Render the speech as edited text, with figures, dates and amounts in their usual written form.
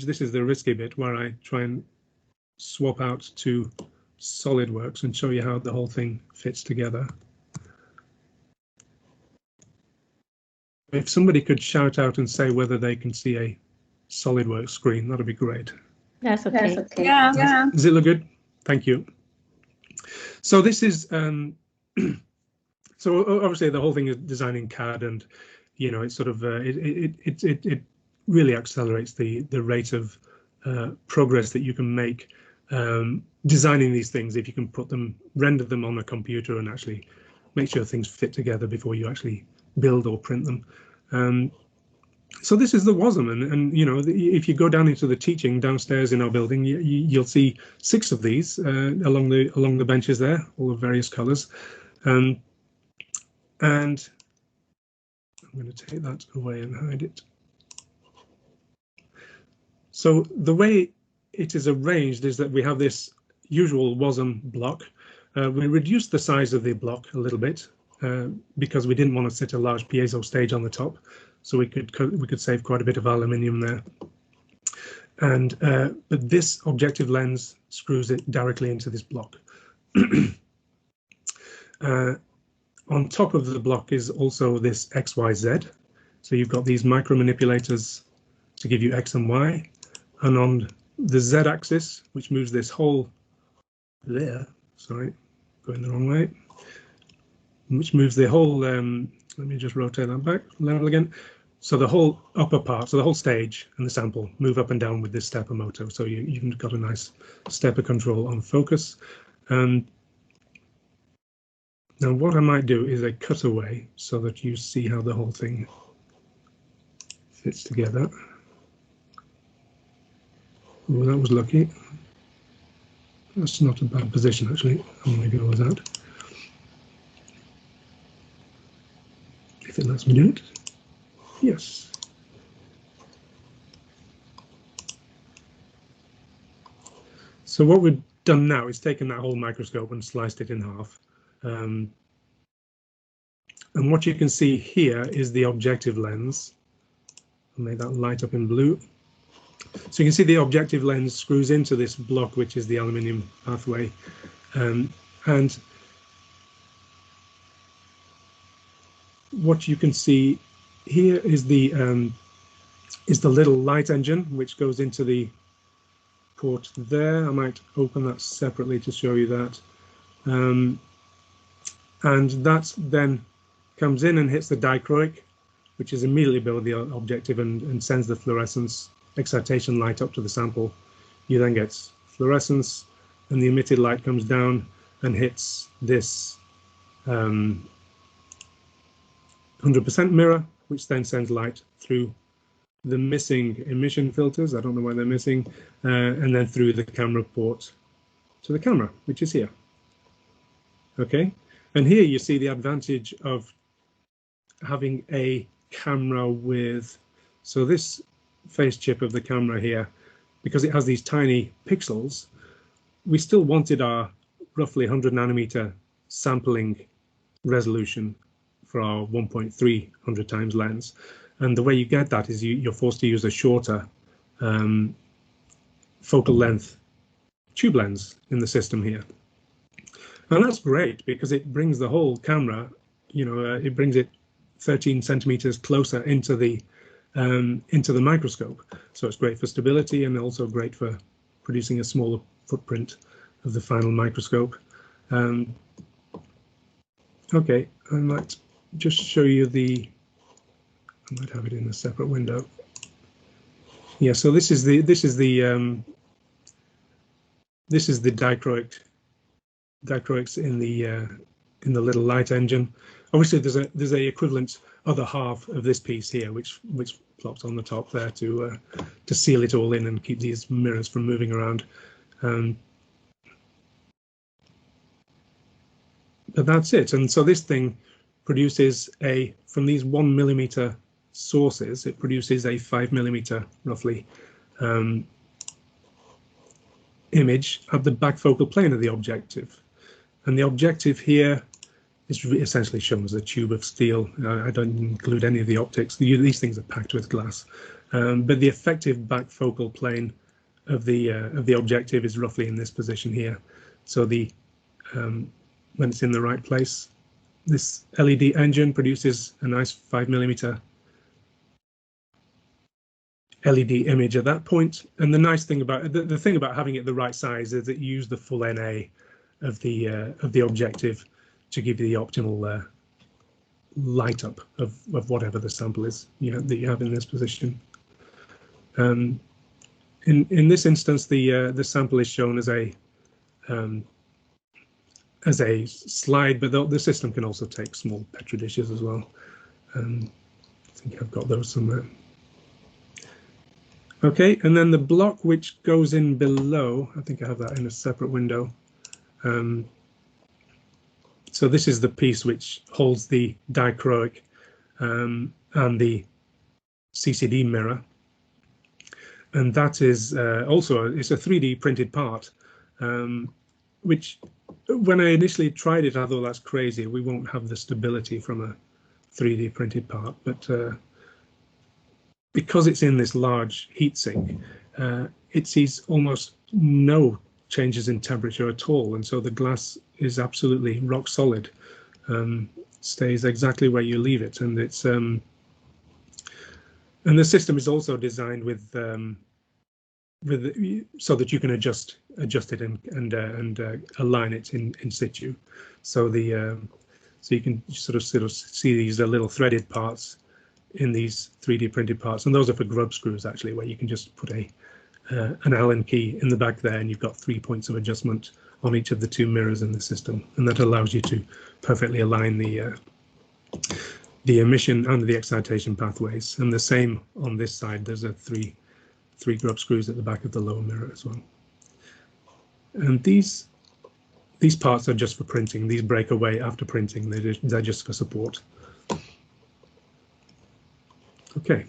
this is the risky bit where I try and swap out to SolidWorks and show you how the whole thing fits together. If somebody could shout out and say whether they can see a SolidWorks screen, that'd be great. That's okay. That's okay. Yeah. Does it look good? Thank you. So this is so obviously the whole thing is designed in CAD, and you know, it's sort of it really accelerates the rate of progress that you can make designing these things if you can render them on a computer and actually make sure things fit together before you actually build or print them. So this is the WOSM, and you know, if you go down into the teaching downstairs in our building, you'll see 6 of these along the benches there, all of various colours, and I'm going to take that away and hide it. So the way it is arranged is that we have this usual WOSM block. We reduced the size of the block a little bit because we didn't want to set a large piezo stage on the top, so we could save quite a bit of aluminium there. And but this objective lens screws it directly into this block. On top of the block is also this XYZ. So you've got these micro manipulators to give you X and Y, and on the Z axis, which moves this whole there, sorry, going the wrong way, which moves the whole, let me just rotate that back, level again. So the whole upper part, so the whole stage and the sample move up and down with this stepper motor. So you've got a nice stepper control on focus. Now what I might do is a cutaway so that you see how the whole thing fits together. Oh, that was lucky. That's not a bad position actually. I'm going to go with that. If it lets me do it. Yes. So what we've done now is taken that whole microscope and sliced it in half. And what you can see here is the objective lens. I'll make that light up in blue. So you can see the objective lens screws into this block, which is the aluminium pathway. And what you can see here is the little light engine, which goes into the port there. I might open that separately to show you that. And that then comes in and hits the dichroic, which is immediately below the objective and sends the fluorescence excitation light up to the sample. You then get fluorescence, and the emitted light comes down and hits this 100% mirror, which then sends light through the missing emission filters. I don't know why they're missing, and then through the camera port to the camera, which is here. Okay, and here you see the advantage of having a camera with, so this face chip of the camera here, because it has these tiny pixels, we still wanted our roughly 100 nanometer sampling resolution for our 1.300 times lens. And the way you get that is you're forced to use a shorter focal length tube lens in the system here. And that's great because it brings the whole camera, you know, it brings it 13 centimeters closer into the microscope. So it's great for stability and also great for producing a smaller footprint of the final microscope. Okay, I might just show you I might have it in a separate window. Yeah, so this is the dichroics in the little light engine. Obviously, there's a equivalent other half of this piece here, which plops on the top there to seal it all in and keep these mirrors from moving around. But that's it. And so this thing produces from these 1 millimeter sources, it produces a 5 millimeter roughly image of the back focal plane of the objective. And the objective here is essentially shown as a tube of steel. I don't include any of the optics. These things are packed with glass. but the effective back focal plane of the objective is roughly in this position here. So the when it's in the right place, this LED engine produces a nice 5mm LED image at that point. And the nice thing about the thing about having it the right size is that you use the full NA of the objective to give you the optimal light up of whatever the sample is that you have in this position. In this instance, the sample is shown as a slide, but the system can also take small petri dishes as well. I think I've got those somewhere. Okay, and then the block which goes in below, I think I have that in a separate window. So this is the piece which holds the dichroic and the CCD mirror, and that is it's a 3D printed part, which when I initially tried it, I thought that's crazy. We won't have the stability from a 3D printed part, but because it's in this large heatsink, it sees almost no changes in temperature at all, and so the glass is absolutely rock solid, stays exactly where you leave it, and it's and the system is also designed with so that you can adjust it and align it in situ. So so you can sort of see these little threaded parts in these 3D printed parts, and those are for grub screws actually, where you can just put an Allen key in the back there, and you've got 3 points of adjustment on each of the 2 mirrors in the system, and that allows you to perfectly align the emission and the excitation pathways. And the same on this side, there's a three grub screws at the back of the lower mirror as well. And these parts are just for printing. These break away after printing. They're just for support. Okay.